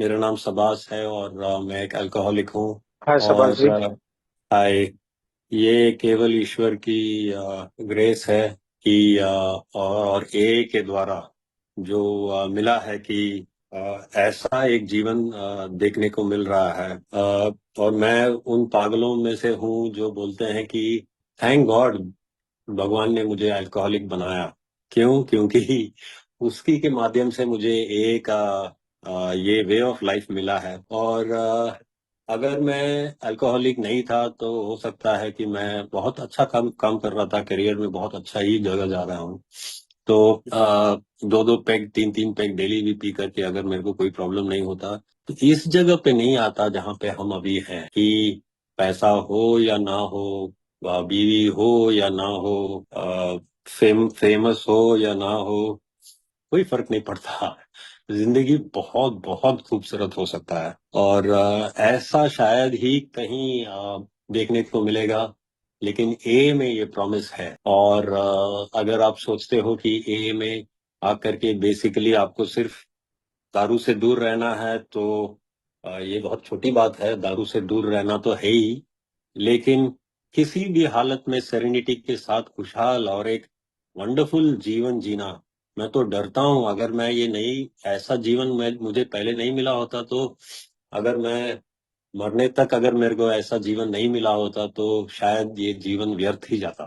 मेरा नाम सबास है और मैं एक अल्कोहलिक हूँ। हाय सुभाष और जी। हाय। ये केवल ईश्वर की ग्रेस है कि और ए के द्वारा जो मिला है कि ऐसा एक जीवन देखने को मिल रहा है। और मैं उन पागलों में से हूँ जो बोलते हैं कि थैंक गॉड भगवान ने मुझे अल्कोहलिक बनाया। क्यों? क्योंकि उसकी के माध्यम से मुझे एक ये वे ऑफ लाइफ मिला है। और अगर मैं अल्कोहलिक नहीं था तो हो सकता है कि मैं बहुत अच्छा काम काम कर रहा था, करियर में बहुत अच्छा ही जगह जा रहा हूँ। तो दो दो पैग तीन तीन पैग डेली भी पी करके अगर मेरे को कोई प्रॉब्लम नहीं होता तो इस जगह पे नहीं आता जहाँ पे हम अभी हैं कि पैसा हो या ना हो, बीवी हो या ना हो, फेमस हो या ना हो, कोई फर्क नहीं पड़ता। जिंदगी बहुत बहुत खूबसूरत हो सकता है। और ऐसा शायद ही कहीं देखने को मिलेगा। लेकिन ए में ये प्रॉमिस है। और अगर आप सोचते हो कि ए में आकर के बेसिकली आपको सिर्फ दारू से दूर रहना है तो ये बहुत छोटी बात है। दारू से दूर रहना तो है ही, लेकिन किसी भी हालत में सेरेनिटी के साथ खुशहाल और एक वंडरफुल जीवन जीना। मैं तो डरता हूं अगर मैं ये नहीं, ऐसा जीवन मैं मुझे पहले नहीं मिला होता तो अगर मैं मरने तक अगर मेरे को ऐसा जीवन नहीं मिला होता तो शायद ये जीवन व्यर्थ ही जाता।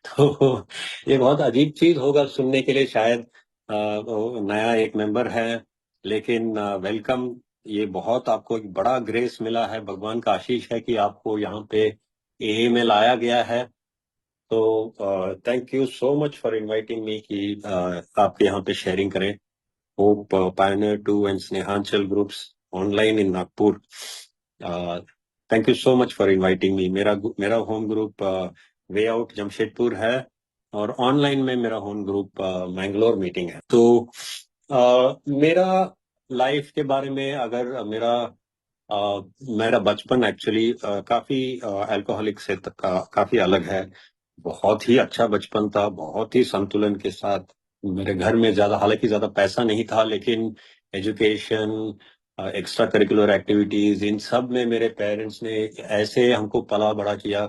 तो ये बहुत अजीब चीज होगा सुनने के लिए शायद। वो नया एक मेंबर है, लेकिन वेलकम। ये बहुत आपको एक बड़ा ग्रेस मिला है, भगवान का आशीष है कि आपको यहाँ पे ए में लाया गया है। तो thank you so much for inviting me कि आपके यहाँ पे शेयरिंग करें। Hope pioneer two and Snehanchal groups online in Nagpur. Thank you so much for inviting me. मेरा मेरा home group way out Jamshedpur है और ऑनलाइन में मेरा होम ग्रुप मैंगलोर मीटिंग है। तो मेरा लाइफ के बारे में अगर मेरा बचपन एक्चुअली काफी अल्कोहलिक से काफी अलग है। बहुत ही अच्छा बचपन था, बहुत ही संतुलन के साथ। मेरे घर में ज्यादा, हालांकि ज्यादा पैसा नहीं था, लेकिन एजुकेशन, एक्स्ट्रा करिकुलर एक्टिविटीज, इन सब में मेरे पेरेंट्स ने ऐसे हमको पला बड़ा किया।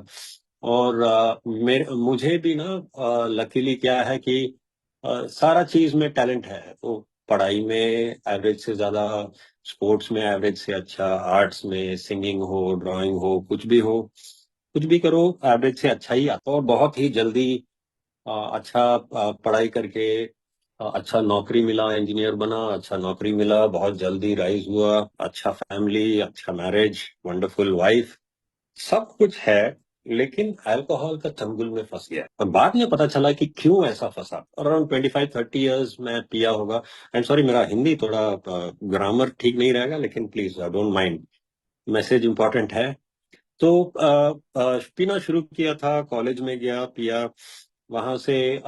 और मेरे मुझे भी ना लकीली क्या है कि सारा चीज में टैलेंट है। तो पढ़ाई में एवरेज से ज्यादा, स्पोर्ट्स में एवरेज से अच्छा, आर्ट्स में सिंगिंग हो, ड्राइंग हो, कुछ भी हो, कुछ भी करो एवरेज से अच्छा ही आता। और बहुत ही जल्दी अच्छा पढ़ाई करके अच्छा नौकरी मिला, इंजीनियर बना, अच्छा नौकरी मिला, बहुत जल्दी राइज हुआ, अच्छा फैमिली, अच्छा मैरिज, वंडरफुल वाइफ, सब कुछ है। लेकिन अल्कोहल का चंगुल में फंस गया और बाद में पता चला कि क्यों ऐसा फंसा। और अराउंड 25-30 इयर्स मैं पिया होगा। आई एम सॉरी, मेरा हिंदी थोड़ा ग्रामर ठीक नहीं रहेगा, लेकिन please don't mind, message important है। तो पीना शुरू किया था, कॉलेज में गया, पिया, वहां से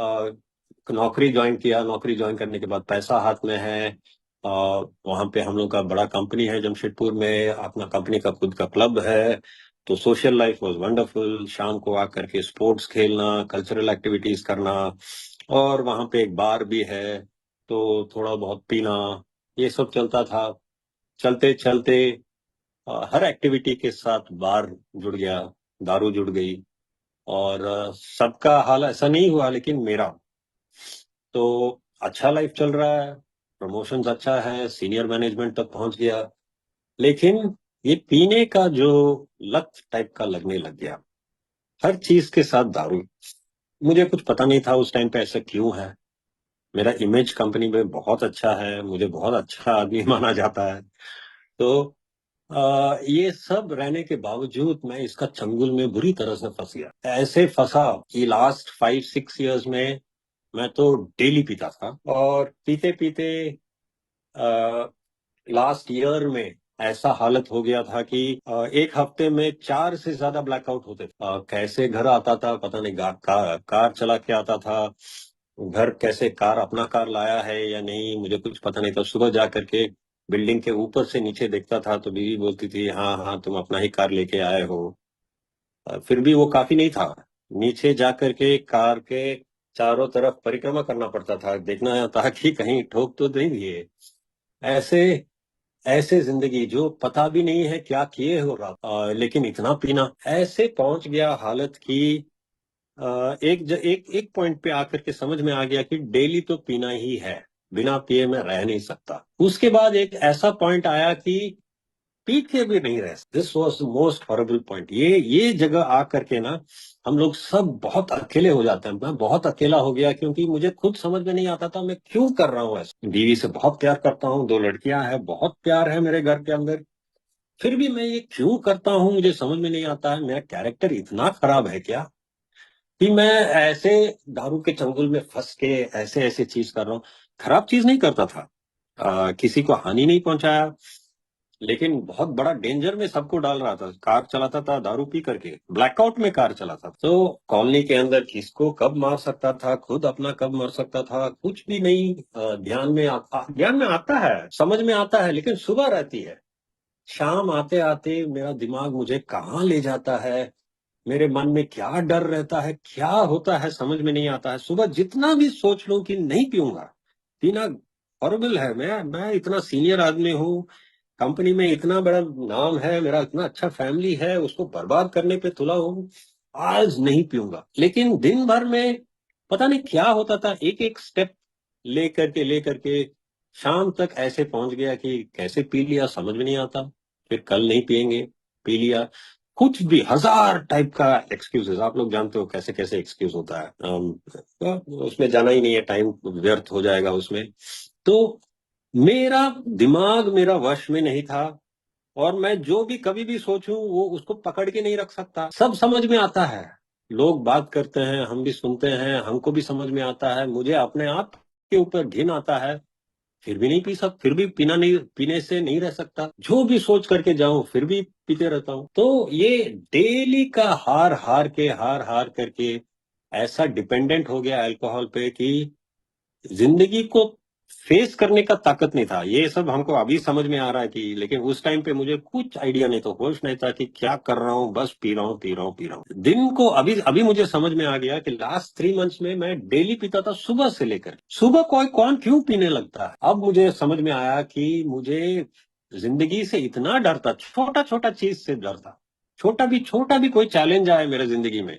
नौकरी ज्वाइन किया। नौकरी ज्वाइन करने के बाद पैसा हाथ में है। वहां पे हम लोग का बड़ा कंपनी है जमशेदपुर में, अपना कंपनी का खुद का क्लब है। तो सोशल लाइफ वाज वंडरफुल, शाम को आकर के स्पोर्ट्स खेलना, कल्चरल एक्टिविटीज करना, और वहां पे एक बार भी है तो थोड़ा बहुत पीना, ये सब चलता था। चलते चलते हर एक्टिविटी के साथ बार जुड़ गया, दारू जुड़ गई। और सबका हाल ऐसा नहीं हुआ, लेकिन मेरा तो अच्छा लाइफ चल रहा है, प्रमोशंस अच्छा है, सीनियर मैनेजमेंट तक पहुंच गया। लेकिन ये पीने का जो लत टाइप का लगने लग गया, हर चीज के साथ दारू। मुझे कुछ पता नहीं था उस टाइम पे ऐसा क्यों है। मेरा इमेज कंपनी में बहुत अच्छा है, मुझे बहुत अच्छा आदमी माना जाता है। तो ये सब रहने के बावजूद मैं इसका चंगुल में बुरी तरह से फंस गया। ऐसे फंसा कि लास्ट 5-6 इयर्स में मैं तो डेली पीता था। और पीते पीते लास्ट ईयर में ऐसा हालत हो गया था कि एक हफ्ते में 4 से ज्यादा ब्लैकआउट होते थे। कैसे घर आता था पता नहीं, कार चला के आता था। घर कैसे, कार अपना कार लाया है या नहीं मुझे कुछ पता नहीं था। सुबह जा करके बिल्डिंग के ऊपर से नीचे देखता था तो बीवी बोलती थी, हाँ हाँ तुम अपना ही कार लेके आए हो। फिर भी वो काफी नहीं था। नीचे जा करके कार के चारों तरफ परिक्रमा करना पड़ता था, देखना था कि कहीं ठोक तो नहीं दिए। ऐसे ऐसे जिंदगी जो पता भी नहीं है क्या किए हो रहा, लेकिन इतना पीना, ऐसे पहुंच गया हालत की एक पॉइंट पे आकर के समझ में आ गया कि डेली तो पीना ही है, बिना पिए मैं रह नहीं सकता। उसके बाद एक ऐसा पॉइंट आया कि पी के भी नहीं रह सकते। This was most horrible point. ये जगह आकर के ना हम लोग सब बहुत अकेले हो जाते हैं। मैं बहुत अकेला हो गया क्योंकि मुझे खुद समझ में नहीं आता था मैं क्यों कर रहा हूँ ऐसा। बीवी से बहुत प्यार करता हूँ, 2 लड़कियां हैं, बहुत प्यार है मेरे घर के अंदर, फिर भी मैं ये क्यों करता हूँ मुझे समझ में नहीं आता है। मेरा कैरेक्टर इतना खराब है क्या कि मैं ऐसे दारू के चंगुल में फंस के ऐसे ऐसे चीज कर रहा हूँ। खराब चीज नहीं करता था, किसी को हानि नहीं पहुंचाया, लेकिन बहुत बड़ा डेंजर में सबको डाल रहा था। कार चलाता था दारू पी करके, ब्लैकआउट में कार चलाता था। तो कॉलोनी के अंदर किसको कब मार सकता था, खुद अपना कब मर सकता था, कुछ भी नहीं ध्यान में आता है, समझ में आता है, लेकिन सुबह रहती है। शाम आते आते मेरा दिमाग मुझे कहाँ ले जाता है, मेरे मन में क्या डर रहता है, क्या होता है समझ में नहीं आता है। सुबह जितना भी सोच लूं कि नहीं पीऊंगा, पीना हॉरेबल है। मैं इतना सीनियर आदमी हूँ, कंपनी में इतना बड़ा नाम है मेरा, इतना अच्छा फैमिली है, उसको बर्बाद करने पे तुला हूँ। आज नहीं पीऊंगा, लेकिन दिन भर में पता नहीं क्या होता था, एक एक स्टेप ले करके शाम तक ऐसे पहुंच गया कि कैसे पी लिया समझ में नहीं आता। फिर कल नहीं पिएंगे, पी लिया। कुछ भी हजार टाइप का एक्सक्यूजेस, आप लोग जानते हो कैसे कैसे एक्सक्यूज होता है। उसमें जाना ही नहीं है, टाइम व्यर्थ हो जाएगा उसमें। तो मेरा दिमाग मेरा वश में नहीं था, और मैं जो भी कभी भी सोचूं वो उसको पकड़ के नहीं रख सकता। सब समझ में आता है, लोग बात करते हैं, हम भी सुनते हैं, हमको भी समझ में आता है, मुझे अपने आप के ऊपर घिन आता है, फिर भी नहीं पी सक फिर भी पीना नहीं, पीने से नहीं रह सकता। जो भी सोच करके जाऊं फिर भी पीते रहता हूं। तो ये डेली का हार हार करके ऐसा डिपेंडेंट हो गया अल्कोहल पे कि जिंदगी को फेस करने का ताकत नहीं था। ये सब हमको अभी समझ में आ रहा है कि, लेकिन उस टाइम पे मुझे कुछ आइडिया नहीं था, होश नहीं था कि क्या कर रहा हूँ, बस पी रहा हूँ पी रहा हूँ पी रहा हूँ दिन को। अभी अभी मुझे समझ में आ गया कि लास्ट 3 मंथ्स में मैं डेली पीता था, सुबह से लेकर। सुबह कोई कौन क्यों पीने लगता है। अब मुझे समझ में आया कि मुझे जिंदगी से इतना डर था, छोटा छोटा चीज से डर था। छोटा भी कोई चैलेंज आए मेरे जिंदगी में,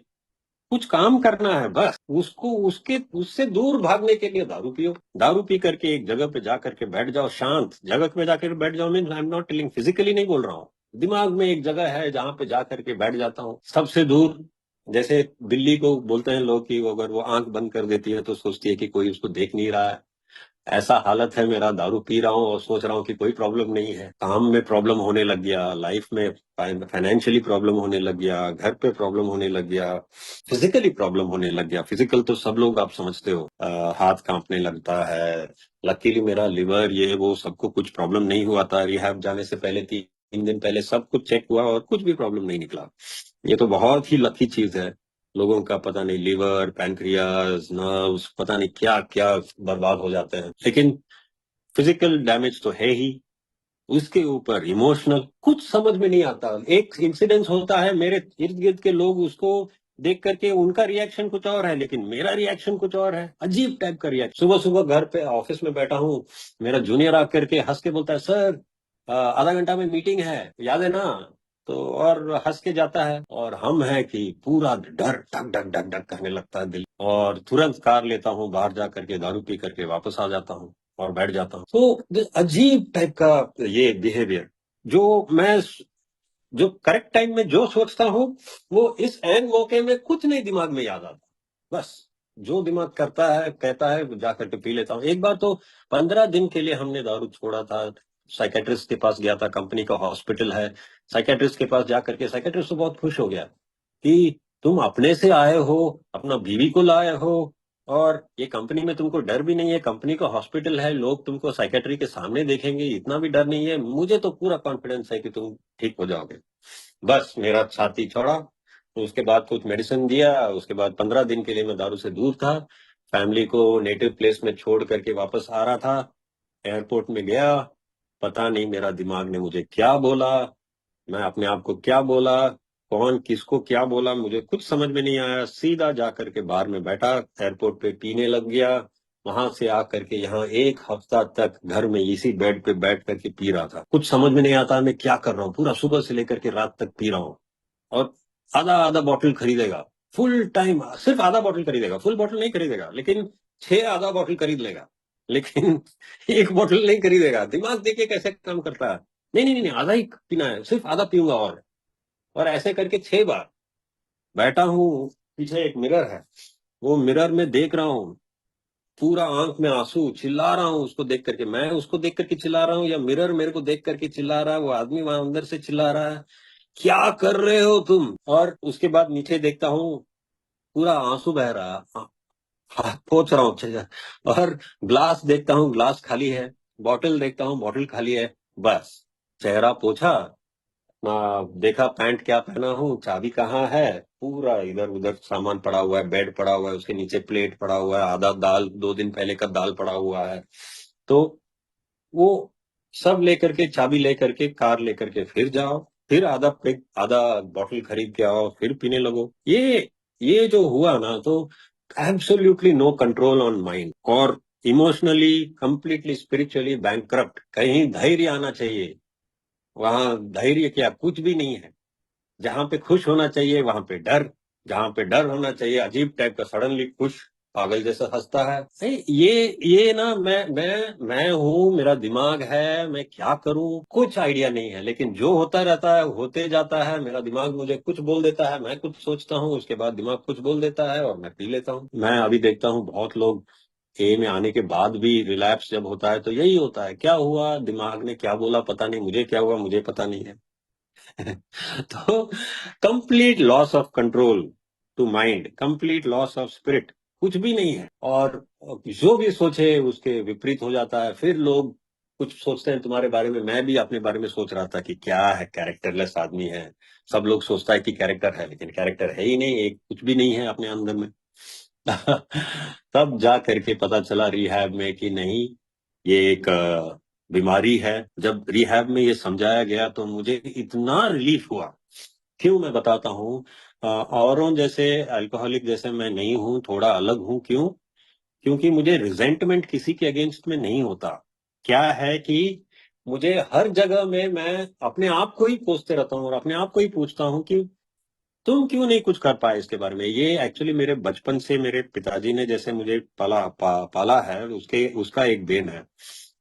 कुछ काम करना है बस, उसको उसके उससे दूर भागने के लिए दारू पियो। दारू पी करके एक जगह पे जा करके बैठ जाओ, शांत जगह पे जाकर बैठ जाओ। Mean I am not telling physically नहीं बोल रहा हूँ, दिमाग में एक जगह है जहां पे जा करके बैठ जाता हूँ सबसे दूर। जैसे बिल्ली को बोलते हैं लोग कि अगर वो आंख बंद कर देती है तो सोचती है कि कोई उसको देख नहीं रहा है। ऐसा हालत है मेरा, दारू पी रहा हूँ और सोच रहा हूँ कि कोई प्रॉब्लम नहीं है। काम में प्रॉब्लम होने लग गया, लाइफ में फाइनेंशियली प्रॉब्लम होने लग गया, घर पे प्रॉब्लम होने लग गया, फिजिकली प्रॉब्लम होने लग गया। फिजिकल तो सब लोग आप समझते हो, हाथ कांपने लगता है। लकीली मेरा लिवर ये वो सबको कुछ प्रॉब्लम नहीं हुआ था। रिहैब जाने से पहले 3 दिन पहले सब कुछ चेक हुआ और कुछ भी प्रॉब्लम नहीं निकला। ये तो बहुत ही लकी चीज है। लोगों का पता नहीं लिवर, पैनक्रियाज, नर्व्स, पता नहीं क्या क्या बर्बाद हो जाते हैं। लेकिन फिजिकल डैमेज तो है ही, उसके ऊपर इमोशनल कुछ समझ में नहीं आता। एक इंसिडेंस होता है, मेरे इर्द गिर्द के लोग उसको देख करके उनका रिएक्शन कुछ और है, लेकिन मेरा रिएक्शन कुछ और है, अजीब टाइप का रिएक्शन। सुबह सुबह घर पे ऑफिस में बैठा हूँ, मेरा जूनियर आकर के हंस के बोलता है, सर आधा घंटा में मीटिंग है, याद है ना। तो और हंस के जाता है, और हम है कि पूरा डर धक धक धक धक करने लगता है दिल, और तुरंत कार लेता हूँ, बाहर जा करके दारू पी करके वापस आ जाता हूँ और बैठ जाता हूँ। तो अजीब टाइप का ये बिहेवियर, जो मैं जो करेक्ट टाइम में जो सोचता हूँ वो इस एन मौके में कुछ नहीं दिमाग में याद आता। बस जो दिमाग करता है कहता है जा करके पी लेता हूँ। एक बार तो 15 दिन के लिए हमने दारू छोड़ा था। साइकेट्रिस्ट के पास गया था, कंपनी का हॉस्पिटल है, साइकेट्रिस्ट के पास जाकर के साइकेट्रिस्ट तो बहुत खुश हो गया कि तुम अपने से आए हो, अपना बीवी को लाए हो, और ये कंपनी में तुमको डर भी नहीं है, कंपनी का हॉस्पिटल है, लोग तुमको साइकेट्री के सामने देखेंगे, इतना भी डर नहीं है। मुझे तो पूरा कॉन्फिडेंस है कि तुम ठीक हो जाओगे। बस मेरा छाती छोड़ा, तो उसके बाद कुछ मेडिसिन दिया, उसके बाद 15 दिन के लिए मैं दारू से दूर था। फैमिली को नेटिव प्लेस में छोड़ करके वापस आ रहा था, एयरपोर्ट में गया, पता नहीं मेरा दिमाग ने मुझे क्या बोला, मैं अपने आप को क्या बोला, कौन किसको क्या बोला मुझे कुछ समझ में नहीं आया। सीधा जा करके बाहर में बैठा, एयरपोर्ट पे पीने लग गया। वहां से आकर के यहाँ 1 हफ्ता तक घर में इसी बेड पे बैठ करके पी रहा था। कुछ समझ में नहीं आता मैं क्या कर रहा हूँ, पूरा सुबह से लेकर के रात तक पी रहा हूँ। और आधा आधा बॉटल खरीदेगा, फुल टाइम सिर्फ आधा बॉटल खरीदेगा, फुल बॉटल नहीं खरीदेगा, लेकिन 6 आधा बॉटल खरीद लेगा, लेकिन एक बॉटल नहीं खरीदेगा। दिमाग देखिए कैसे काम करता है। नहीं नहीं नहीं नहीं, आधा ही पीना है, सिर्फ आधा पीऊंगा। और ऐसे करके 6 बार बैठा हूँ। पीछे एक मिरर है, वो मिरर में देख रहा हूँ, पूरा आंख में आंसू, चिल्ला रहा हूँ उसको देख करके। मैं उसको देख करके चिल्ला रहा हूँ या मिरर मेरे को देख करके चिल्ला रहा है, वो आदमी वहां अंदर से चिल्ला रहा है, क्या कर रहे हो तुम। और उसके बाद नीचे देखता हूँ, पूरा आंसू बह रहा है, हाथ पोंछ रहा हूँ अच्छे से। और ग्लास देखता हूँ, ग्लास खाली है। बॉटल देखता हूँ, बॉटल खाली है। बस चेहरा पोछा, देखा पैंट क्या पहना हूँ, चाबी कहाँ है, पूरा इधर उधर सामान पड़ा हुआ है, बेड पड़ा हुआ है, उसके नीचे प्लेट पड़ा हुआ है, आधा दाल 2 दिन पहले का दाल पड़ा हुआ है। तो वो सब लेकर के, चाबी लेकर के, कार लेकर के फिर जाओ, फिर आधा बॉटल खरीद के आओ, फिर पीने लगो। ये जो हुआ ना, तो absolutely no control on mind, और इमोशनली कंप्लीटली स्पिरिचुअली बैंकरप्ट। कहीं धैर्य आना चाहिए, वहां धैर्य क्या, कुछ भी नहीं है। जहां पे खुश होना चाहिए वहां पे डर, जहां पे डर होना चाहिए अजीब टाइप का सडनली खुश, पागल जैसा हंसता है। ये ना, मैं हूँ, मेरा दिमाग है, मैं क्या करूँ कुछ आइडिया नहीं है। लेकिन जो होता रहता है होते जाता है। मेरा दिमाग मुझे कुछ बोल देता है, मैं कुछ सोचता हूँ, उसके बाद दिमाग कुछ बोल देता है और मैं पी लेता हूँ। मैं अभी देखता हूँ बहुत लोग ए में आने के बाद भी रिलैप्स जब होता है तो यही होता है, क्या हुआ, दिमाग ने क्या बोला पता नहीं, मुझे क्या हुआ मुझे पता नहीं है। तो complete loss of control to mind, complete loss of spirit, कुछ भी नहीं है। और जो भी सोचे उसके विपरीत हो जाता है। फिर लोग कुछ सोचते हैं तुम्हारे बारे में, मैं भी अपने बारे में सोच रहा था कि क्या है, कैरेक्टरलेस आदमी है। सब लोग सोचता है कि कैरेक्टर है, लेकिन कैरेक्टर है ही नहीं, एक कुछ भी नहीं है अपने अंदर में। तब जा करके पता चला रिहैब में कि नहीं, ये एक बीमारी है। जब रिहैब में ये समझाया गया तो मुझे इतना रिलीफ हुआ। क्यों, मैं बताता हूँ। औरों जैसे अल्कोहलिक जैसे मैं नहीं हूँ, थोड़ा अलग हूँ। क्यों? क्योंकि मुझे रिजेंटमेंट किसी के अगेंस्ट में नहीं होता। क्या है कि मुझे हर जगह में मैं अपने आप को ही कोसते रहता हूँ और अपने आप को ही पूछता हूँ कि तुम क्यों नहीं कुछ कर पाए इसके बारे में। ये एक्चुअली मेरे बचपन से मेरे पिताजी ने जैसे मुझे पाला है, उसके उसका एक देन है।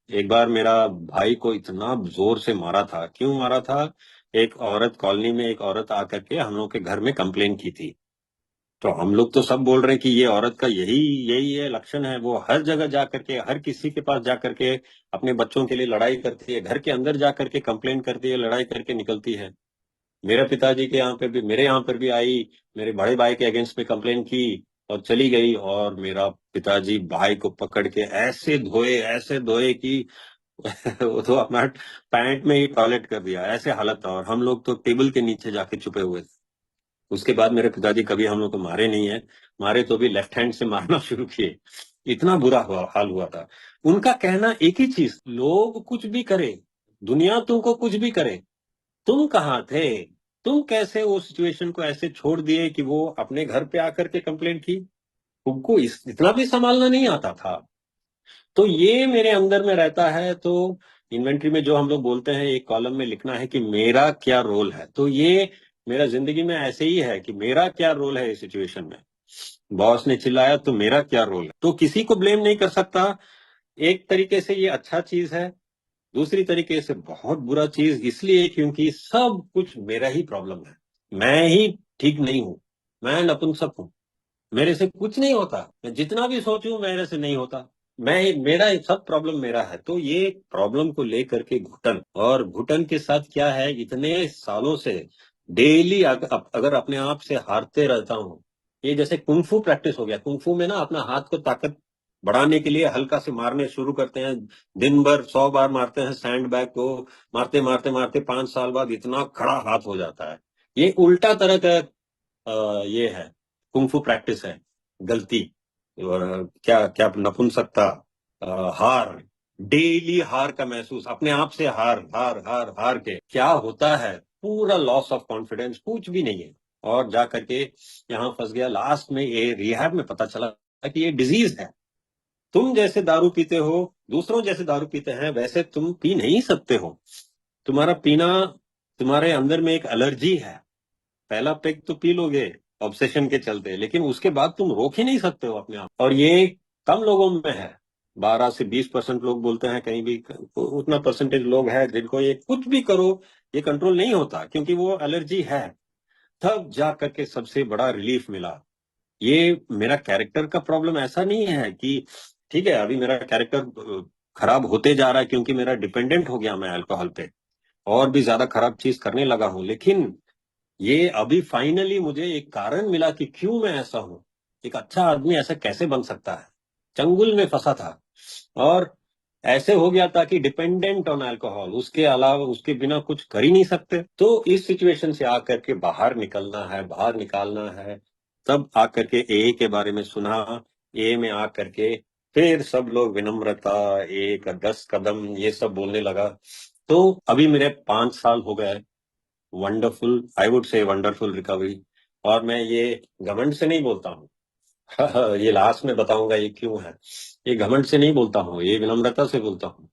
एक बार मेरा भाई को इतना जोर से मारा था। क्यों मारा था? एक औरत, कॉलोनी में एक औरत आकर के हम लोग के घर में कंप्लेन की थी। तो हम लोग तो सब बोल रहे हैं कि ये औरत का यही यही है, लक्षण है। वो हर जगह जा करके, हर किसी के पास जा करके अपने बच्चों के लिए लड़ाई करती है, घर के अंदर जा करके कंप्लेन करती है, लड़ाई करके निकलती है। मेरे पिताजी के यहाँ पे भी, मेरे यहाँ पर भी आई, मेरे बड़े भाई के अगेंस्ट में कंप्लेन की और चली गई। और मेरा पिताजी भाई को पकड़ के ऐसे धोए कि वो तो अपना पैंट में ही टॉयलेट कर दिया, ऐसे हालत था। और हम लोग तो टेबल के नीचे जाके छुपे हुए थे। उसके बाद मेरे पिताजी कभी हम लोग को मारे नहीं है। मारे तो भी लेफ्ट हैंड से मारना शुरू किए। इतना बुरा हाल हुआ था। उनका कहना एक ही चीज, लोग कुछ भी करे, दुनिया तुमको कुछ भी करे, तुम कहाँ थे? तुम कैसे वो सिचुएशन को ऐसे छोड़ दिए कि वो अपने घर पे आकर के कंप्लेंट की? तुमको इतना भी संभालना नहीं आता था? तो ये मेरे अंदर में रहता है। तो इन्वेंट्री में जो हम लोग बोलते हैं, एक कॉलम में लिखना है कि मेरा क्या रोल है। तो ये मेरा जिंदगी में ऐसे ही है कि मेरा क्या रोल है इस सिचुएशन में। बॉस ने चिल्लाया तो मेरा क्या रोल है, तो किसी को ब्लेम नहीं कर सकता। एक तरीके से ये अच्छा चीज है, दूसरी तरीके से बहुत बुरा चीज, इसलिए क्योंकि सब कुछ मेरा ही प्रॉब्लम है। मैं ही ठीक नहीं हूं, मैं नपुंसक हूं, मेरे से कुछ नहीं होता। मैं जितना भी सोचूं मेरे से नहीं होता। मेरा सब प्रॉब्लम मेरा है। तो ये प्रॉब्लम को लेकर के घुटन, और घुटन के साथ क्या है, इतने सालों से डेली अगर अपने आप से हारते रहता हूँ। ये जैसे कुंफू प्रैक्टिस हो गया। कुंफू में ना अपना हाथ को ताकत बढ़ाने के लिए हल्का से मारने शुरू करते हैं। दिन भर 100 बार मारते हैं सैंड बैग को, मारते मारते मारते 5 साल बाद इतना खड़ा हाथ हो जाता है। ये उल्टा तरह का ये है, कुंफू प्रैक्टिस है, गलती। और क्या क्या नपुंसकता, हार, डेली हार का महसूस, अपने आप से हार हार हार हार के क्या होता है, पूरा लॉस ऑफ कॉन्फिडेंस, कुछ भी नहीं है। और जा करके यहाँ फंस गया। लास्ट में ये रिहैब में पता चला कि ये डिजीज है। तुम जैसे दारू पीते हो, दूसरों जैसे दारू पीते हैं, वैसे तुम पी नहीं सकते हो। तुम्हारा पीना, तुम्हारे अंदर में एक एलर्जी है। पहला पेग तो पी लोगे ऑब्सेशन के चलते, लेकिन उसके बाद तुम रोक ही नहीं सकते हो अपने आप। और ये कम लोगों में है। 12 से 20% लोग बोलते हैं कहीं भी, उतना परसेंटेज लोग हैं जिनको ये कुछ भी करो ये कंट्रोल नहीं होता, क्योंकि वो एलर्जी है। तब जा करके सबसे बड़ा रिलीफ मिला। ये मेरा कैरेक्टर का प्रॉब्लम ऐसा नहीं है कि, ठीक है अभी मेरा कैरेक्टर खराब होते जा रहा है क्योंकि मेरा डिपेंडेंट हो गया मैं अल्कोहल पे, और भी ज्यादा खराब चीज करने लगा हूं, लेकिन ये अभी फाइनली मुझे एक कारण मिला कि क्यों मैं ऐसा हूं। एक अच्छा आदमी ऐसा कैसे बन सकता है। चंगुल में फंसा था और ऐसे हो गया था कि डिपेंडेंट ऑन अल्कोहल, उसके अलावा उसके बिना कुछ कर ही नहीं सकते। तो इस सिचुएशन से आकर के बाहर निकलना है, बाहर निकालना है। तब आकर के ए के बारे में सुना। ए में आकर के फिर सब लोग विनम्रता, एक 10 कदम, ये सब बोलने लगा। तो अभी मेरे 5 साल हो गए। Wonderful, I would say wonderful recovery. और मैं ये घमंड से नहीं बोलता हूँ। ये लास्ट में बताऊंगा ये क्यों है। ये घमंड से नहीं बोलता हूँ, ये विनम्रता से बोलता हूँ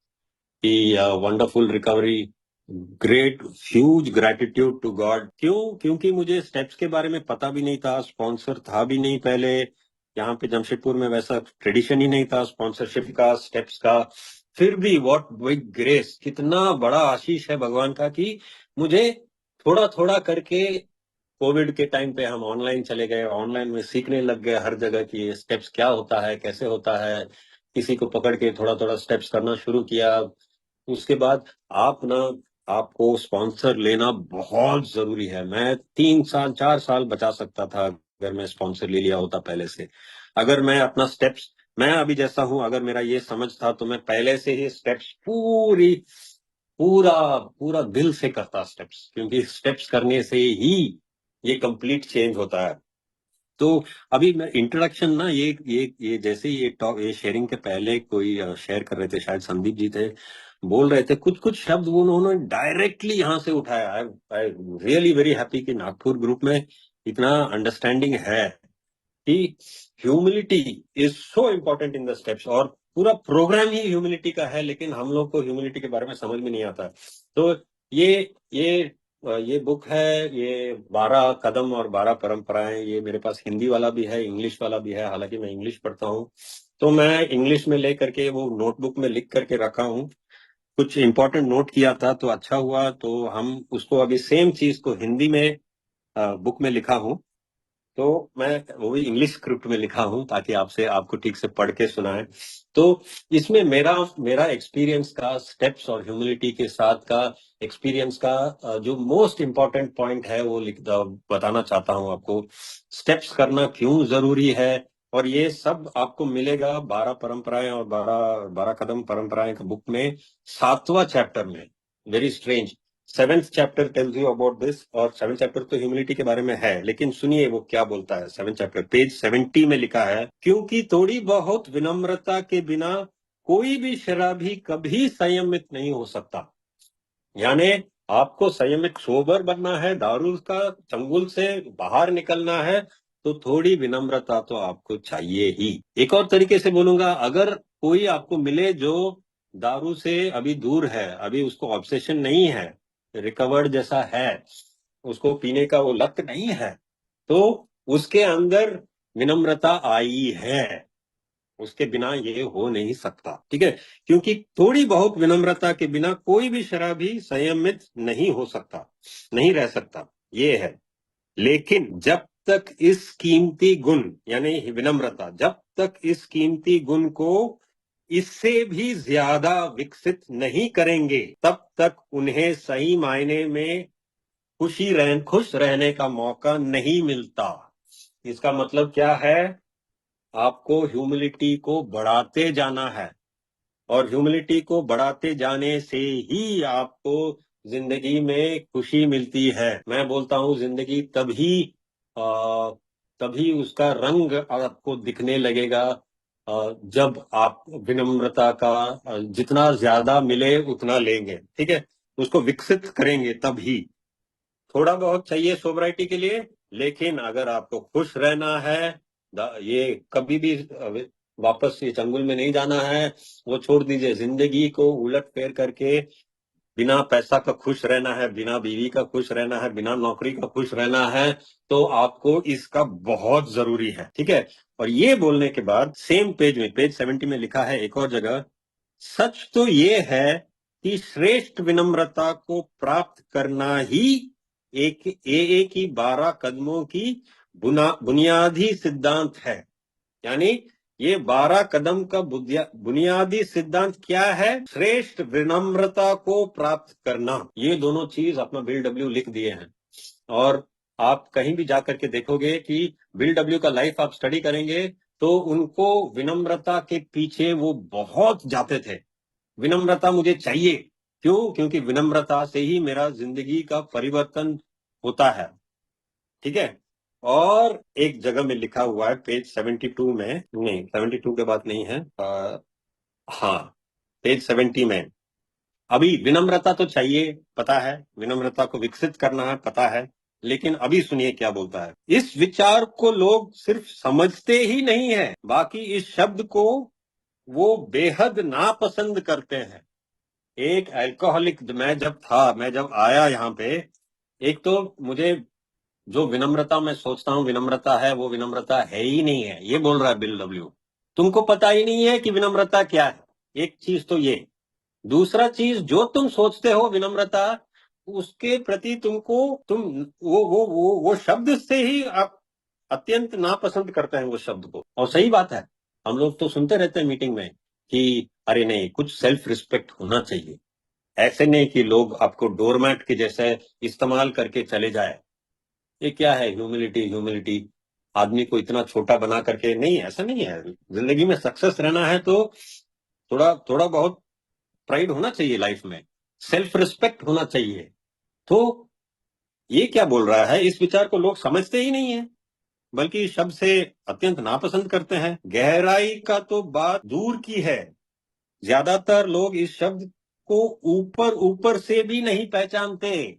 कि wonderful recovery, great, huge gratitude to God. क्यों? क्योंकि मुझे स्टेप्स के बारे में पता भी नहीं था, स्पॉन्सर था भी नहीं पहले। यहाँ पे जमशेदपुर में वैसा ट्रेडिशन ही नहीं था स्पॉन्सरशिप का, स्टेप्स का। फिर भी व्हाट बिग ग्रेस, कितना बड़ा आशीष है भगवान का कि मुझे थोड़ा थोड़ा करके, कोविड के टाइम पे हम ऑनलाइन चले गए, ऑनलाइन में सीखने लग गए हर जगह की ये स्टेप्स क्या होता है, कैसे होता है। किसी को पकड़ के थोड़ा थोड़ा स्टेप्स करना शुरू किया। उसके बाद आप ना, आपको स्पॉन्सर लेना बहुत जरूरी है। मैं 3 साल 4 साल बचा सकता था अगर मैं स्पॉन्सर ले लिया होता पहले से। अगर मैं अपना स्टेप्स, मैं अभी जैसा हूं, अगर मेरा ये समझ था तो मैं पहले से ही स्टेप्स पूरा पूरा दिल से करता स्टेप्स, क्योंकि स्टेप्स करने से ही ये कंप्लीट चेंज होता है। तो अभी मैं इंट्रोडक्शन ना, ये जैसे ही ये टॉक, ये शेयरिंग के पहले कोई शेयर कर रहे थे, शायद संदीप जी थे, बोल रहे थे कुछ कुछ शब्द वो उन्होंने डायरेक्टली यहाँ से उठाया। आई आई रियली वेरी हैप्पी कि नागपुर ग्रुप में इतना अंडरस्टैंडिंग है कि humility is so important in the steps. और पूरा प्रोग्राम ही ह्यूमिलिटी का है, लेकिन हम लोग को ह्यूमिलिटी के बारे में समझ में नहीं आता। तो ये ये ये बुक है, ये 12 कदम और 12 परंपराएं। ये मेरे पास हिंदी वाला भी है, इंग्लिश वाला भी है, हालांकि मैं इंग्लिश पढ़ता हूँ। तो मैं इंग्लिश में लेकर के वो नोटबुक में लिख करके रखा हूँ। कुछ इंपॉर्टेंट नोट किया था तो अच्छा हुआ, तो हम उसको अभी सेम चीज को हिंदी में बुक में लिखा हूँ। तो मैं वो भी इंग्लिश स्क्रिप्ट में लिखा हूं ताकि आपसे, आपको ठीक से पढ़ के सुनाए। तो इसमें मेरा मेरा एक्सपीरियंस का, स्टेप्स और ह्यूमिलिटी के साथ का एक्सपीरियंस का जो मोस्ट इम्पोर्टेंट पॉइंट है वो बताना चाहता हूं आपको। स्टेप्स करना क्यों जरूरी है, और ये सब आपको मिलेगा 12 परंपराएं और 12 12 कदम परंपराएं का बुक में, 7वां चैप्टर में। Very strange, 7th chapter tells you about this. और 7th चैप्टर तो ह्यूमिलिटी के बारे में है, लेकिन सुनिए वो क्या बोलता है। 7th चैप्टर पेज 70 में लिखा है, क्योंकि थोड़ी बहुत विनम्रता के बिना कोई भी शराबी कभी संयमित नहीं हो सकता। यानी आपको संयमित, सोबर बनना है, दारू का चंगुल से बाहर निकलना है, तो थोड़ी विनम्रता तो आपको चाहिए ही। एक और तरीके से बोलूंगा, अगर कोई आपको मिले जो दारू से अभी दूर है, अभी उसको ऑब्सेशन नहीं है, रिकवर्ड जैसा है, उसको पीने का वो लत नहीं है, तो उसके अंदर विनम्रता आई है। उसके बिना ये हो नहीं सकता, ठीक है। क्योंकि थोड़ी बहुत विनम्रता के बिना कोई भी शराबी संयमित नहीं हो सकता, नहीं रह सकता, ये है। लेकिन जब तक इस कीमती गुण, यानी विनम्रता, जब तक इस कीमती गुण को इससे भी ज्यादा विकसित नहीं करेंगे, तब तक उन्हें सही मायने में खुश रहने का मौका नहीं मिलता। इसका मतलब क्या है? आपको ह्यूमिलिटी को बढ़ाते जाना है, और ह्यूमिलिटी को बढ़ाते जाने से ही आपको जिंदगी में खुशी मिलती है। मैं बोलता हूं जिंदगी तभी आ, तभी उसका रंग आपको दिखने लगेगा जब आप विनम्रता का जितना ज्यादा मिले उतना लेंगे, ठीक है। उसको विकसित करेंगे तभी। थोड़ा बहुत चाहिए सोबराइटी के लिए, लेकिन अगर आपको खुश रहना है, ये कभी भी वापस ये चंगुल में नहीं जाना है, वो छोड़ दीजिए। जिंदगी को उलट फेर करके बिना पैसा का खुश रहना है, बिना बीवी का खुश रहना है, बिना नौकरी का खुश रहना है, तो आपको इसका बहुत जरूरी है। ठीक है। और ये बोलने के बाद सेम पेज में, पेज 70 में लिखा है एक और जगह, सच तो ये है कि श्रेष्ठ विनम्रता को प्राप्त करना ही एक एए की 12 कदमों की बुनियादी सिद्धांत है। यानी ये 12 कदम का बुनियादी सिद्धांत क्या है? श्रेष्ठ विनम्रता को प्राप्त करना। ये दोनों चीज अपना बिल डब्ल्यू लिख दिए हैं। और आप कहीं भी जाकर के देखोगे कि बिल डब्ल्यू का लाइफ आप स्टडी करेंगे तो उनको विनम्रता के पीछे वो बहुत जाते थे। विनम्रता मुझे चाहिए। क्यों? क्योंकि विनम्रता से ही मेरा जिंदगी का परिवर्तन होता है। ठीक है। और एक जगह में लिखा हुआ है पेज 72 में, नहीं 72 के बाद नहीं है, हाँ पेज 70 में, अभी विनम्रता तो चाहिए पता है, विनम्रता को विकसित करना है पता है, लेकिन अभी सुनिए क्या बोलता है। इस विचार को लोग सिर्फ समझते ही नहीं है, बाकी इस शब्द को वो बेहद नापसंद करते हैं। एक अल्कोहलिक मैं जब आया यहाँ पे, एक तो मुझे जो विनम्रता मैं सोचता हूँ विनम्रता है, वो विनम्रता है ही नहीं है, ये बोल रहा है बिल डब्ल्यू। तुमको पता ही नहीं है कि विनम्रता क्या है, एक चीज तो ये। दूसरा चीज, जो तुम सोचते हो विनम्रता, उसके प्रति तुम वो शब्द से ही आप अत्यंत नापसंद करते हैं वो शब्द को। और सही बात है, हम लोग तो सुनते रहते हैं मीटिंग में कि अरे नहीं, कुछ सेल्फ रिस्पेक्ट होना चाहिए। ऐसे नहीं कि लोग आपको डोरमैट के जैसे इस्तेमाल करके चले जाए। ये क्या है ह्यूमिलिटी? ह्यूमिलिटी आदमी को इतना छोटा बना करके नहीं, ऐसा नहीं है। जिंदगी में सक्सेस रहना है तो थोड़ा थोड़ा बहुत प्राइड होना चाहिए लाइफ में, सेल्फ रिस्पेक्ट होना चाहिए। तो ये क्या बोल रहा है? इस विचार को लोग समझते ही नहीं है, बल्कि इस शब्द से अत्यंत नापसंद करते हैं। गहराई का तो बात दूर की है, ज्यादातर लोग इस शब्द को ऊपर ऊपर से भी नहीं पहचानते।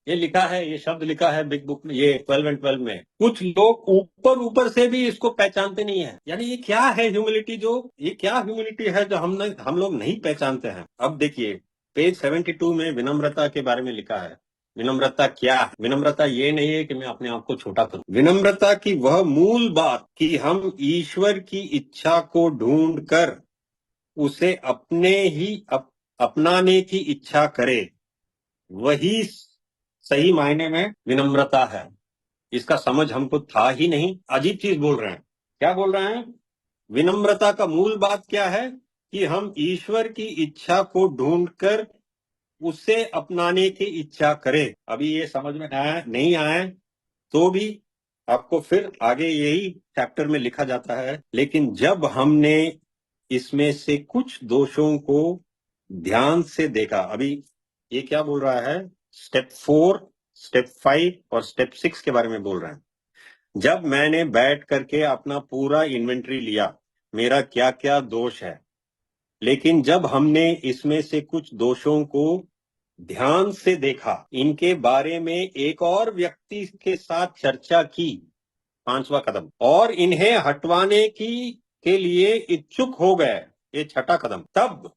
ये लिखा है, ये शब्द लिखा है बिग बुक में, ये 12 and 12 में। कुछ लोग ऊपर ऊपर से भी इसको पहचानते नहीं है। यानी ये क्या है ह्यूमिलिटी? ये क्या ह्यूमिलिटी है जो हम लोग नहीं पहचानते हैं? अब देखिए पेज 72 में विनम्रता के बारे में लिखा है। विनम्रता क्या है? विनम्रता ये नहीं है कि मैं अपने आप को छोटा करूं। विनम्रता की वह मूल बात कि हम ईश्वर की इच्छा को ढूंढ कर उसे अपनाने की इच्छा करें, वही सही मायने में विनम्रता है। इसका समझ हमको था ही नहीं, अजीब चीज बोल रहे हैं। क्या बोल रहे हैं? विनम्रता का मूल बात क्या है? कि हम ईश्वर की इच्छा को ढूंढकर उसे अपनाने की इच्छा करें। अभी ये समझ में आया नहीं आया तो भी आपको फिर आगे यही चैप्टर में लिखा जाता है, लेकिन जब हमने इसमें से कुछ दोषों को ध्यान से देखा। अभी ये क्या बोल रहा है? स्टेप 4, स्टेप 5 और स्टेप 6 के बारे में बोल रहा है। जब मैंने बैठ करके अपना पूरा इन्वेंट्री लिया, मेरा क्या क्या दोष है, लेकिन जब हमने इसमें से कुछ दोषों को ध्यान से देखा, इनके बारे में एक और व्यक्ति के साथ चर्चा की, 5वां कदम, और इन्हें हटवाने के लिए इच्छुक हो गए, ये 6ठा कदम, तब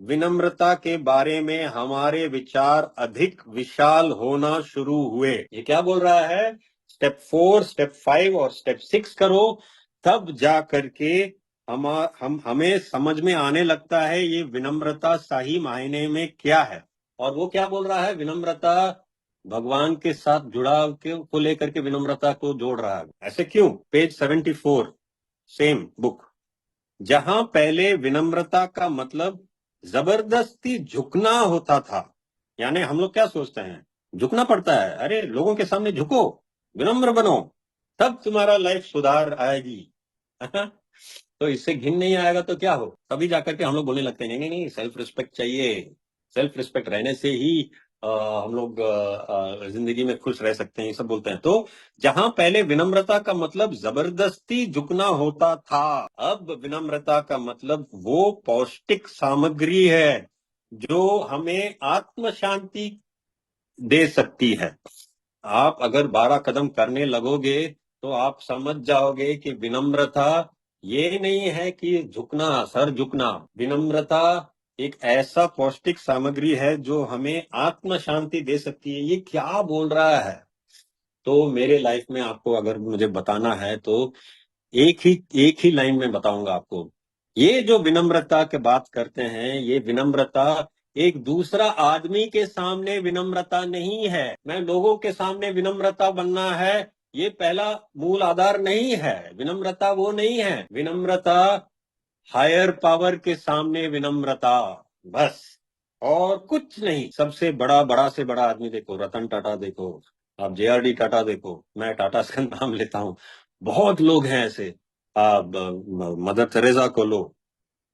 विनम्रता के बारे में हमारे विचार अधिक विशाल होना शुरू हुए। ये क्या बोल रहा है? स्टेप 4, स्टेप 5 और स्टेप 6 करो, तब जा करके हमें समझ में आने लगता है ये विनम्रता सही मायने में क्या है। और वो क्या बोल रहा है? विनम्रता भगवान के साथ जुड़ाव को लेकर के विनम्रता को जोड़ रहा है। ऐसे क्यों? पेज 74 सेम बुक, जहां पहले विनम्रता का मतलब जबरदस्ती झुकना होता था। यानी हम लोग क्या सोचते हैं? झुकना पड़ता है, अरे लोगों के सामने झुको, विनम्र बनो, तब तुम्हारा लाइफ सुधार आएगी। तो इससे घिन नहीं आएगा तो क्या हो? तभी जाकर के हम लोग बोलने लगते हैं नहीं नहीं नहीं, सेल्फ रिस्पेक्ट चाहिए। सेल्फ रिस्पेक्ट रहने से ही हम लोग जिंदगी में खुश रह सकते हैं, ये सब बोलते हैं। तो जहां पहले विनम्रता का मतलब जबरदस्ती झुकना होता था, अब विनम्रता का मतलब वो पौष्टिक सामग्री है जो हमें आत्म शांति दे सकती है। आप अगर 12 कदम करने लगोगे तो आप समझ जाओगे कि विनम्रता ये नहीं है कि झुकना, सर झुकना। विनम्रता एक ऐसा पौष्टिक सामग्री है जो हमें आत्म शांति दे सकती है। ये क्या बोल रहा है? तो मेरे लाइफ में आपको अगर मुझे बताना है तो एक ही लाइन में बताऊंगा आपको। ये जो विनम्रता की बात करते हैं, ये विनम्रता एक दूसरा आदमी के सामने विनम्रता नहीं है। मैं लोगों के सामने विनम्रता बनना है, ये पहला मूल आधार नहीं है। विनम्रता वो नहीं है। विनम्रता हायर पावर के सामने विनम्रता, बस, और कुछ नहीं। सबसे बड़ा, बड़ा से बड़ा आदमी देखो, रतन टाटा देखो, आप जेआरडी टाटा देखो, मैं टाटा का नाम लेता हूं, बहुत लोग हैं ऐसे। आप मदर तेरेसा को लो,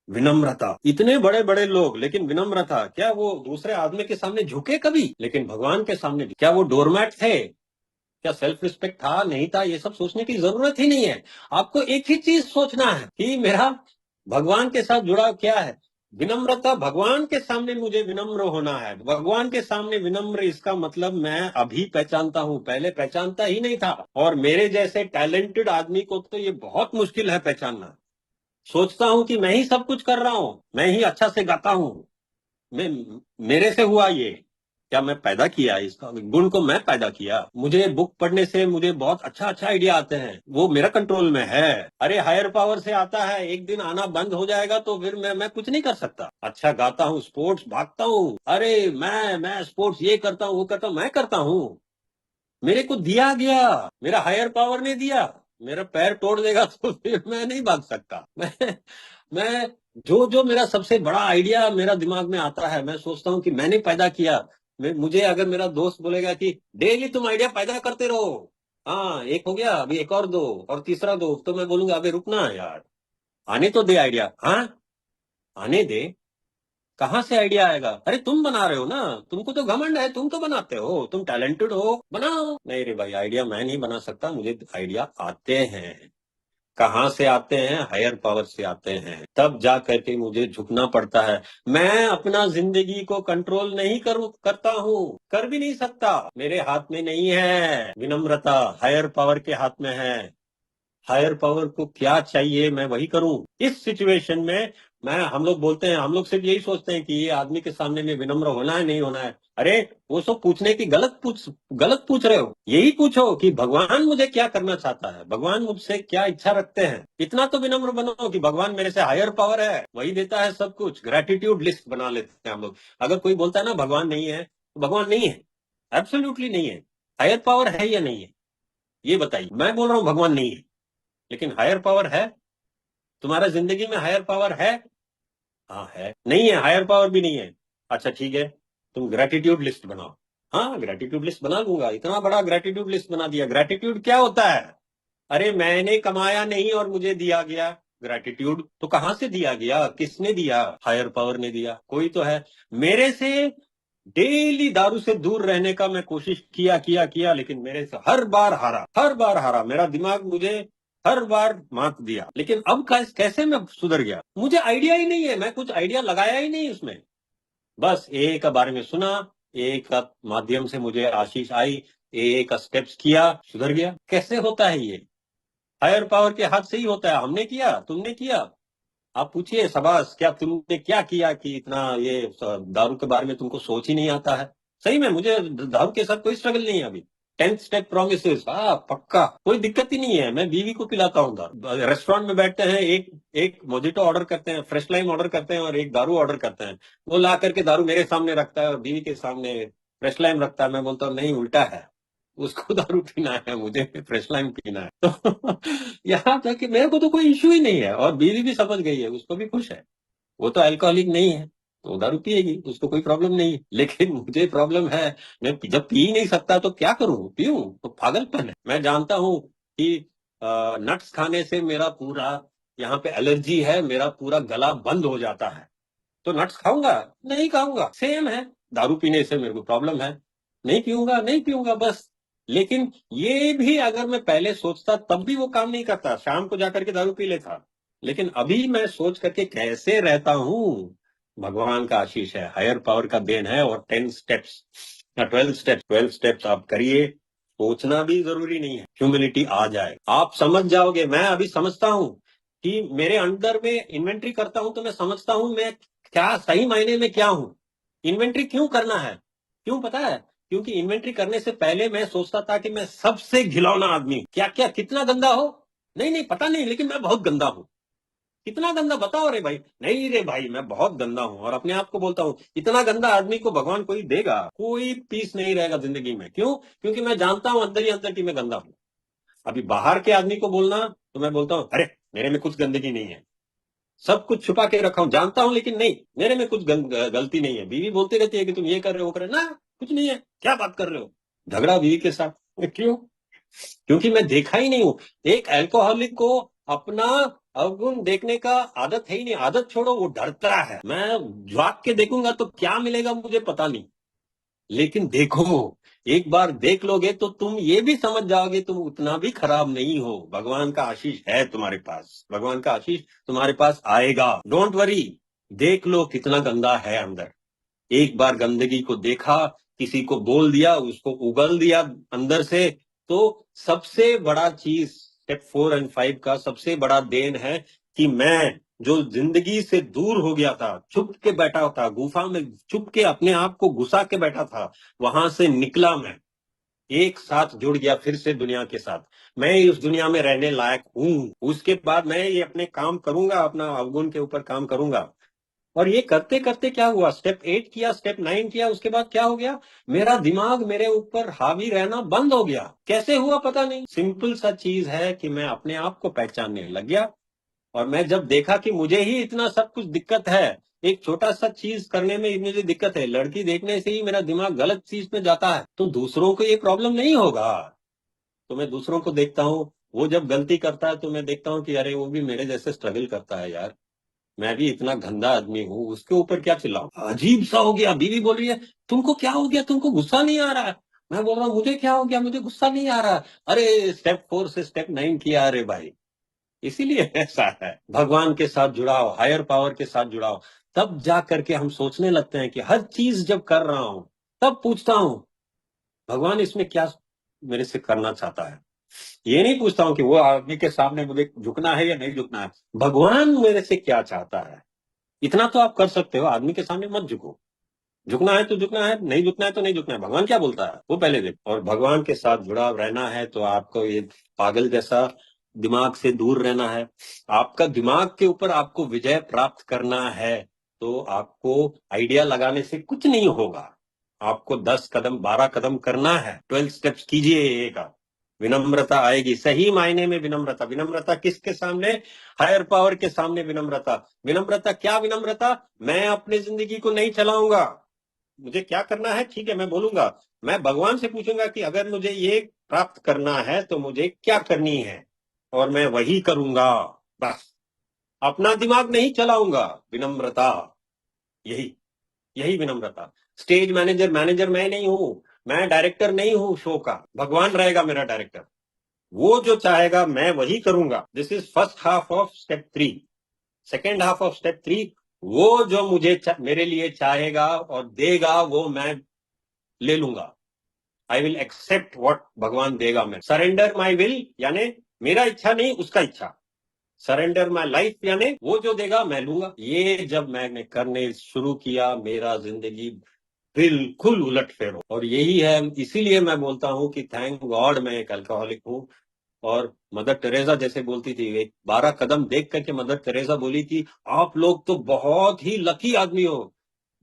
विनम्रता, इतने बड़े बड़े लोग, लेकिन विनम्रता, क्या वो दूसरे आदमी के सामने झुके कभी? लेकिन भगवान के सामने क्या वो डोरमैट थे? क्या सेल्फ रिस्पेक्ट था, नहीं था? ये सब सोचने की जरूरत ही नहीं है। आपको एक ही चीज सोचना है कि मेरा भगवान के साथ जुड़ाव क्या है। विनम्रता, भगवान के सामने मुझे विनम्र होना है। भगवान के सामने विनम्र, इसका मतलब मैं अभी पहचानता हूं, पहले पहचानता ही नहीं था। और मेरे जैसे टैलेंटेड आदमी को तो ये बहुत मुश्किल है पहचानना। सोचता हूं कि मैं ही सब कुछ कर रहा हूं, मैं ही अच्छा से गाता हूं, मैं, मेरे से हुआ ये। क्या मैं पैदा किया इसका गुण को? मैं पैदा किया? मुझे बुक पढ़ने से मुझे बहुत अच्छा अच्छा आइडिया आते हैं, वो मेरा कंट्रोल में है। अरे हायर पावर से आता है, एक दिन आना बंद हो जाएगा तो फिर मैं कुछ नहीं कर सकता। अच्छा गाता हूँ, स्पोर्ट्स भागता हूँ, अरे मैं स्पोर्ट्स ये करता हूँ, वो करता हूँ, मैं करता हूँ, मेरे को दिया गया, मेरा हायर पावर ने दिया। मेरा पैर तोड़ देगा तो फिर मैं नहीं भाग सकता। मैं जो जो मेरा सबसे बड़ा आइडिया मेरा दिमाग में आता है, मैं सोचता हूँ कि मैंने पैदा किया। मुझे अगर मेरा दोस्त बोलेगा कि डेली तुम आइडिया पैदा करते रहो, हाँ एक हो गया, अभी एक और दो, और तीसरा दो, तो मैं बोलूंगा अबे रुकना यार, आने तो दे आइडिया। हाँ, आने दे, कहाँ से आइडिया आएगा? अरे तुम बना रहे हो ना, तुमको तो घमंड है, तुम तो बनाते हो, तुम टैलेंटेड हो, बनाओ। नहीं रे भाई, आइडिया मैं नहीं बना सकता, मुझे आइडिया आते हैं। कहाँ से आते हैं? हायर पावर से आते हैं। तब जा करके मुझे झुकना पड़ता है। मैं अपना जिंदगी को कंट्रोल नहीं करता हूँ, कर भी नहीं सकता। मेरे हाथ में नहीं है विनम्रता, हायर पावर के हाथ में है। हायर पावर को क्या चाहिए मैं वही करूं। इस सिचुएशन में मैं, हम लोग बोलते हैं, हम लोग सिर्फ यही सोचते हैं कि ये आदमी के सामने में विनम्र होना है, नहीं होना है। अरे वो सब पूछने की गलत पूछ रहे हो। यही पूछो कि भगवान मुझे क्या करना चाहता है, भगवान मुझसे क्या इच्छा रखते हैं। इतना तो विनम्र बनो कि भगवान मेरे से हायर पावर है, वही देता है सब कुछ। ग्रेटिट्यूड लिस्ट बना लेते हैं हम लोग। अगर कोई बोलता है ना भगवान नहीं है, तो भगवान नहीं है, एब्सोल्युटली नहीं है। हायर पावर है या नहीं है, ये बताइए। मैं बोल रहा हूं भगवान नहीं है, लेकिन हायर पावर है। तुम्हारा जिंदगी में हायर पावर है? हाँ है। नहीं है, हायर पावर भी नहीं है। अच्छा ठीक है, तुम ग्रेटिट्यूड लिस्ट बनाओ। हाँ, ग्रेटिट्यूड लिस्ट बना लूंगा, इतना बड़ा ग्रेटिट्यूड लिस्ट बना दिया। ग्रेटिट्यूड क्या होता है? अरे मैंने कमाया नहीं और मुझे दिया गया। ग्रेटिट्यूड तो कहाँ से दिया गया, किसने दिया? हायर पावर ने दिया, कोई तो है। मेरे से डेली दारू से दूर रहने का मैं कोशिश किया किया किया, लेकिन मेरे से हर बार हारा, हर बार हारा। मेरा दिमाग मुझे हर बार मात दिया। लेकिन अब कैसे मैं सुधर गया? मुझे आइडिया ही नहीं है, मैं कुछ आइडिया लगाया ही नहीं उसमें। बस एक का बारे में सुना, एक का माध्यम से मुझे आशीष आई, एक का स्टेप्स किया, सुधर गया। कैसे होता है ये? हायर पावर के हाथ से ही होता है। हमने किया, तुमने किया? आप पूछिए शबाश, क्या तुमने क्या किया कि इतना ये दारू के बारे में तुमको सोच ही नहीं आता है? सही में मुझे दारू के साथ कोई स्ट्रगल नहीं है अभी। 10th स्टेप प्रोमिस, हाँ पक्का, कोई दिक्कत ही नहीं है। मैं बीवी को पिलाता हूँ दारू। रेस्टोरेंट में बैठते हैं, एक एक मोजिटो ऑर्डर करते हैं, फ्रेश लाइम ऑर्डर करते हैं, और एक दारू ऑर्डर करते हैं। वो ला करके दारू मेरे सामने रखता है और बीवी के सामने फ्रेश लाइम रखता है। मैं बोलता हूँ नहीं, उल्टा है, उसको दारू पीना है, मुझे फ्रेश लाइम पीना है। तो यहाँ तक कि मेरे को तो कोई इश्यू ही नहीं है, और बीवी भी समझ गई है, उसको भी खुश है। वो तो अल्कोहलिक नहीं है, तो दारू पिएगी, उसको कोई प्रॉब्लम नहीं है। लेकिन मुझे प्रॉब्लम है। मैं जब पी ही नहीं सकता तो क्या करूं? पीऊं तो पागलपन है। मैं जानता हूं कि नट्स खाने से मेरा पूरा यहाँ पे एलर्जी है, मेरा पूरा गला बंद हो जाता है। तो नट्स खाऊंगा? नहीं खाऊंगा, सेम है। दारू पीने से मेरे को प्रॉब्लम है, नहीं पीऊंगा, नहीं पीऊंगा, बस। लेकिन ये भी अगर मैं पहले सोचता तब भी वो काम नहीं करता, शाम को जाकर के दारू पी लेता। लेकिन अभी मैं सोच करके कैसे रहता हूं, भगवान का आशीष है, हायर पावर का देन है। और 10 स्टेप्स, 12 स्टेप्स, 12 स्टेप्स आप करिए। सोचना भी जरूरी नहीं है, ह्यूमिलिटी आ जाए, आप समझ जाओगे। मैं अभी समझता हूँ कि मेरे अंदर में इन्वेंट्री करता हूं तो मैं समझता हूं मैं क्या सही मायने में क्या हूं। इन्वेंट्री क्यों करना है? क्यों पता है? क्योंकि इन्वेंट्री करने से पहले मैं सोचता था कि मैं सबसे घिनौना आदमी हूं। क्या क्या कितना गंदा हो? नहीं नहीं पता नहीं, लेकिन मैं बहुत गंदा हूं। कितना गंदा बताओ रे भाई। नहीं रे भाई मैं बहुत गंदा हूं, और अपने आप को बोलता हूं इतना गंदा आदमी को भगवान कोई देगा? कोई पीस नहीं रहेगा जिंदगी में। क्यों? क्योंकि मैं जानता हूं अंदर ही अंदर कि मैं गंदा हूं। अभी बाहर के आदमी को बोलना तो मैं बोलता हूं अरे मेरे में कुछ गंदगी नहीं है, सब कुछ छुपा के रखा हूं, जानता हूं, लेकिन नहीं मेरे में कुछ गलती नहीं है। बीवी बोलती रहती है कि तुम ये कर रहे हो वो कर रहे हो, ना कुछ नहीं है, क्या बात कर रहे हो। झगड़ा बीवी के साथ। क्यों? क्योंकि मैं देखा ही नहीं हूं। एक अल्कोहलिक को अपना अवगुण देखने का आदत है ही नहीं। आदत छोड़ो, वो डरता है। मैं झांक के देखूंगा तो क्या मिलेगा मुझे पता नहीं, लेकिन देखो, एक बार देख लोगे तो तुम ये भी समझ जाओगे तुम उतना भी खराब नहीं हो। भगवान का आशीष है तुम्हारे पास, भगवान का आशीष तुम्हारे पास आएगा। Don't worry. देख लो कितना गंदा है अंदर। एक बार गंदगी को देखा, किसी को बोल दिया, उसको उगल दिया अंदर से, तो सबसे बड़ा चीज स्टेप 4 और 5 का सबसे बड़ा देन है कि मैं जो जिंदगी से दूर हो गया था, छुप के बैठा था गुफा में, छुप के अपने आप को घुसा के बैठा था, वहां से निकला मैं, एक साथ जुड़ गया फिर से दुनिया के साथ। मैं इस दुनिया में रहने लायक हूं। उसके बाद मैं ये अपने काम करूंगा, अपना अवगुण के ऊपर काम करूंगा। और ये करते करते क्या हुआ, स्टेप 8 किया, स्टेप 9 किया, उसके बाद क्या हो गया, मेरा दिमाग मेरे ऊपर हावी रहना बंद हो गया। कैसे हुआ पता नहीं। सिंपल सा चीज है कि मैं अपने आप को पहचानने लग गया। और मैं जब देखा कि मुझे ही इतना सब कुछ दिक्कत है, एक छोटा सा चीज करने में मुझे दिक्कत है, लड़की देखने से ही मेरा दिमाग गलत चीज में जाता है, तो दूसरों को ये प्रॉब्लम नहीं होगा। तो मैं दूसरों को देखता हूँ, वो जब गलती करता है तो मैं देखता हूँ कि अरे वो भी मेरे जैसे स्ट्रगल करता है यार, मैं भी इतना गंदा आदमी हूँ, उसके ऊपर क्या चिल्लाऊं। अजीब सा हो गया। बीवी बोल रही है तुमको क्या हो गया, तुमको गुस्सा नहीं आ रहा है? मैं बोल रहा हूँ मुझे क्या हो गया, मुझे गुस्सा नहीं आ रहा। अरे स्टेप 4 से स्टेप 9 किया अरे भाई। इसीलिए ऐसा है। भगवान के साथ जुड़ाओ, हायर पावर के साथ जुड़ाओ, तब जा करके हम सोचने लगते हैं कि हर चीज जब कर रहा हूं तब पूछता हूं भगवान इसमें क्या मेरे से करना चाहता है। ये नहीं पूछता हूं कि वो आदमी के सामने मुझे झुकना है या नहीं झुकना है, भगवान मेरे से क्या चाहता है। इतना तो आप कर सकते हो, आदमी के सामने मत झुको। झुकना है तो झुकना है, नहीं झुकना है तो नहीं झुकना है। भगवान क्या बोलता है वो पहले देखो। और भगवान के साथ जुड़ा रहना है तो आपको ये पागल जैसा दिमाग से दूर रहना है। आपका दिमाग के ऊपर आपको विजय प्राप्त करना है, तो आपको आइडिया लगाने से कुछ नहीं होगा। आपको 10 कदम 12 कदम करना है, 12 स्टेप्स कीजिए ये का। विनम्रता आएगी, सही मायने में विनम्रता। विनम्रता किसके सामने? हायर पावर के सामने विनम्रता। विनम्रता क्या? विनम्रता, मैं अपनी जिंदगी को नहीं चलाऊंगा। मुझे क्या करना है ठीक है मैं बोलूंगा। मैं भगवान से पूछूंगा कि अगर मुझे ये प्राप्त करना है तो मुझे क्या करनी है, और मैं वही करूंगा। बस अपना दिमाग नहीं चलाऊंगा। विनम्रता, यही यही विनम्रता। स्टेज मैनेजर, मैनेजर मैं नहीं हूं, मैं डायरेक्टर नहीं हूं शो का, भगवान रहेगा मेरा डायरेक्टर। वो जो चाहेगा मैं वही करूंगा। This is first half of step 3। Second half of step 3, वो जो मेरे लिए चाहेगा और देगा वो मैं ले लूंगा। आई विल एक्सेप्ट वॉट भगवान देगा। मैं सरेंडर माई विल, यानी मेरा इच्छा नहीं उसका इच्छा। सरेंडर माई लाइफ यानी वो जो देगा मैं लूंगा। ये जब मैंने करने शुरू किया, मेरा जिंदगी बिल्कुल उलट फेर हो। और यही है, इसीलिए मैं बोलता हूँ कि थैंक गॉड मैं एक अल्कोहलिक हूँ। और मदर टेरेसा जैसे बोलती थी, एक 12 कदम देख करके मदर टेरेसा बोली थी आप लोग तो बहुत ही लकी आदमी हो,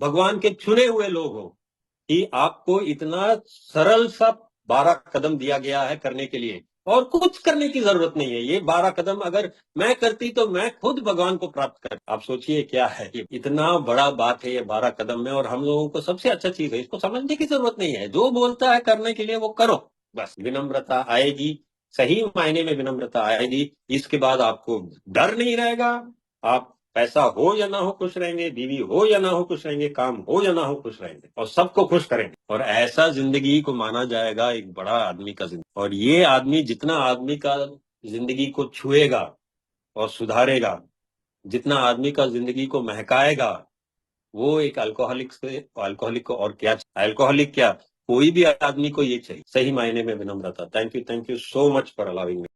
भगवान के चुने हुए लोग हो, कि आपको इतना सरल सा 12 कदम दिया गया है करने के लिए, और कुछ करने की जरूरत नहीं है। ये 12 कदम अगर मैं करती तो मैं खुद भगवान को प्राप्त कर। आप सोचिए क्या है ये, इतना बड़ा बात है ये 12 कदम में। और हम लोगों को सबसे अच्छा चीज है, इसको समझने की जरूरत नहीं है, जो बोलता है करने के लिए वो करो। बस विनम्रता आएगी, सही मायने में विनम्रता आएगी। इसके बाद आपको डर नहीं रहेगा। आप पैसा हो या ना हो खुश रहेंगे, बीवी हो या ना हो खुश रहेंगे, काम हो या ना हो खुश रहेंगे, और सबको खुश करेंगे। और ऐसा जिंदगी को माना जाएगा एक बड़ा आदमी का जिंदगी। और ये आदमी जितना आदमी का जिंदगी को छुएगा और सुधारेगा, जितना आदमी का जिंदगी को महकाएगा, वो एक अल्कोहलिक से, अल्कोहलिक को और क्या, अल्कोहलिक क्या, कोई भी आदमी को ये चाहिए। सही मायने में विनम्रता। Thank you so much for allowing me.